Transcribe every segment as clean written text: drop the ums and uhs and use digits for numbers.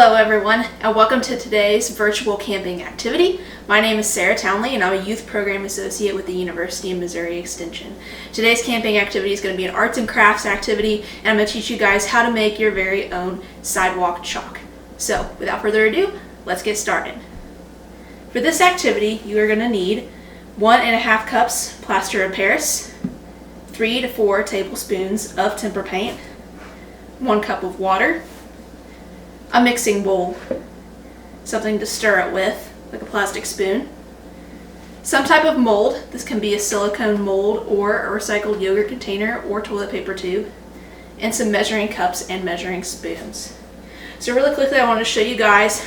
Hello everyone, and welcome to today's virtual camping activity. My name is Sarah Townley, and I'm a Youth Program Associate with the University of Missouri Extension. Today's camping activity is going to be an arts and crafts activity, and I'm going to teach you guys how to make your very own sidewalk chalk. So, without further ado, let's get started. For this activity, you are going to need 1.5 cups plaster of Paris, 3 to 4 tablespoons of tempera paint, 1 cup of water, a mixing bowl, something to stir it with, like a plastic spoon, some type of mold. This can be a silicone mold or a recycled yogurt container or toilet paper tube, and some measuring cups and measuring spoons. So really quickly, I want to show you guys,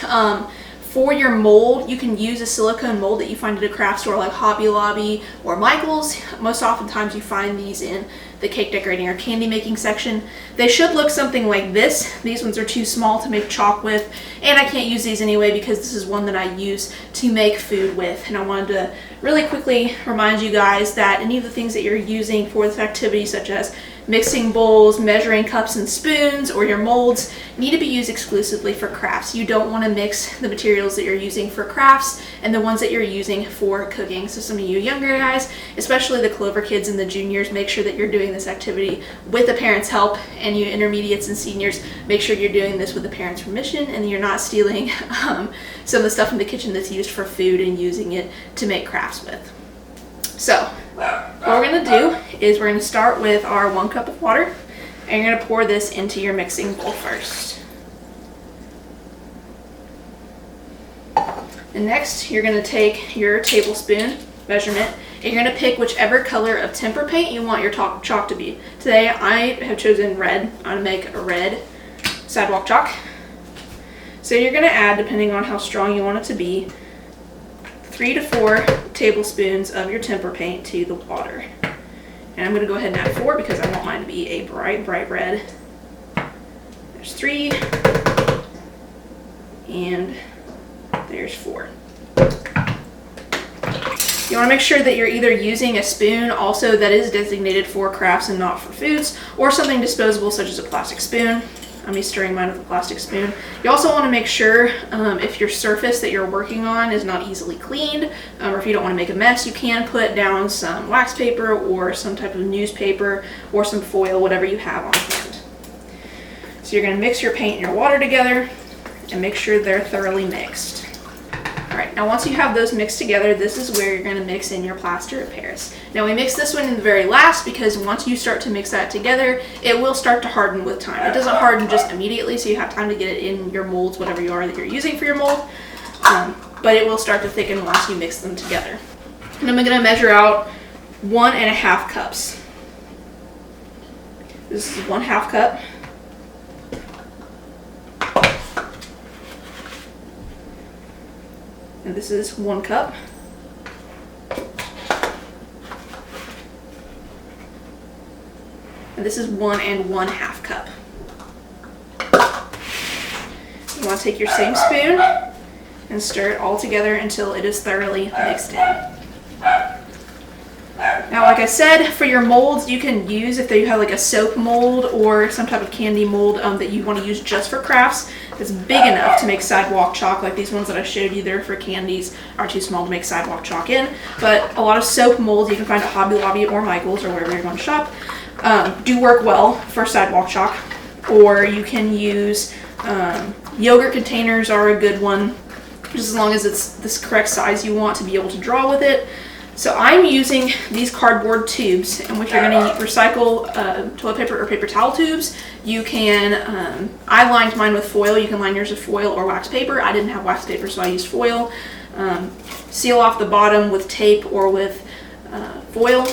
for your mold, you can use a silicone mold that you find at a craft store like Hobby Lobby or Michael's. Most oftentimes you find these in the cake decorating or candy making section. They should look something like this. These ones are too small to make chalk with, and I can't use these anyway because this is one that I use to make food with. And I wanted to really quickly remind you guys that any of the things that you're using for this activity, such as mixing bowls, measuring cups and spoons, or your molds, need to be used exclusively for crafts. You don't want to mix the materials that you're using for crafts and the ones that you're using for cooking. So some of you younger guys, especially the Clover kids and the juniors, make sure that you're doing this activity with the parents' help, and you intermediates and seniors, make sure you're doing this with the parents' permission and you're not stealing some of the stuff in the kitchen that's used for food and using it to make crafts with. So what we're going to do is we're going to start with our 1 cup of water, and you're going to pour this into your mixing bowl first. And next, you're going to take your tablespoon measurement, and you're going to pick whichever color of tempera paint you want your chalk to be. Today, I have chosen red. I'm going to make a red sidewalk chalk. So you're going to add, depending on how strong you want it to be, 3 to 4 tablespoons of your tempera paint to the water. And I'm going to go ahead and add 4 because I want mine to be a bright red. There's 3, and there's 4. You want to make sure that you're either using a spoon also that is designated for crafts and not for foods, or something disposable such as a plastic spoon. I'm just stirring mine with a plastic spoon. You also want to make sure if your surface that you're working on is not easily cleaned, or if you don't want to make a mess, you can put down some wax paper or some type of newspaper or some foil, whatever you have on hand. So you're going to mix your paint and your water together and make sure they're thoroughly mixed. Alright, now once you have those mixed together, this is where you're going to mix in your plaster of Paris. Now we mix this one in the very last because once you start to mix that together, it will start to harden with time. It doesn't harden just immediately, so you have time to get it in your molds, whatever you are that you're using for your mold, but it will start to thicken once you mix them together. And I'm going to measure out 1.5 cups. This is 1/2 cup. And this is 1 cup. And this is 1 1/2 cup. You want to take your same spoon and stir it all together until it is thoroughly mixed in. Now, like I said, for your molds, you can use, if you have like a soap mold or some type of candy mold that you want to use just for crafts, that's big enough to make sidewalk chalk, like these ones that I showed you there for candies are too small to make sidewalk chalk in. But a lot of soap molds you can find at Hobby Lobby or Michael's or wherever you're going to shop do work well for sidewalk chalk. Or you can use yogurt containers are a good one, just as long as it's this correct size you want to be able to draw with it. So I'm using these cardboard tubes, in which you're going to recycle toilet paper or paper towel tubes. You can, I lined mine with foil. You can line yours with foil or wax paper. I didn't have wax paper, so I used foil. Seal off the bottom with tape or with foil,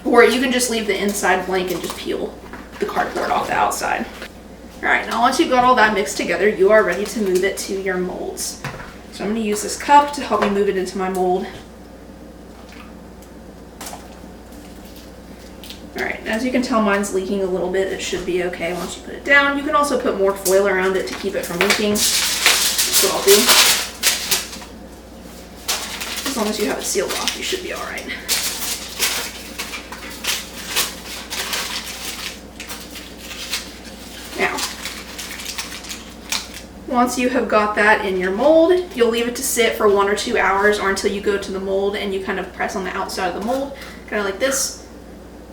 or you can just leave the inside blank and just peel the cardboard off the outside. Alright, now once you've got all that mixed together, you are ready to move it to your molds. So I'm going to use this cup to help me move it into my mold. Alright, as you can tell, mine's leaking a little bit. It should be okay once you put it down. You can also put more foil around it to keep it from leaking. That's what I'll do. As long as you have it sealed off, you should be alright. Once you have got that in your mold, you'll leave it to sit for 1 or 2 hours, or until you go to the mold and you kind of press on the outside of the mold, kind of like this,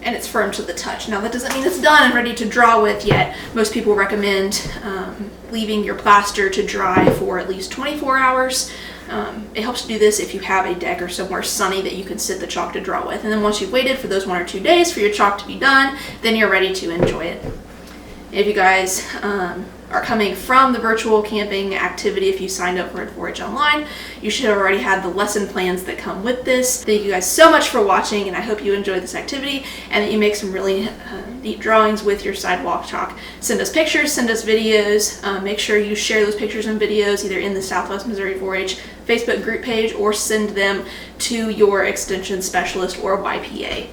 and it's firm to the touch. Now that doesn't mean it's done and ready to draw with yet. Most people recommend leaving your plaster to dry for at least 24 hours. It helps to do this if you have a deck or somewhere sunny that you can sit the chalk to draw with. And then once you've waited for those 1 or 2 days for your chalk to be done, then you're ready to enjoy it. If you guys are coming from the virtual camping activity, if you signed up for it 4-H online, you should have already had the lesson plans that come with this. Thank you guys so much for watching, and I hope you enjoy this activity and that you make some really neat drawings with your Sidewalk chalk. Send us pictures, send us videos. Make sure you share those pictures and videos either in the Southwest Missouri 4-H Facebook group page or send them to your extension specialist or YPA.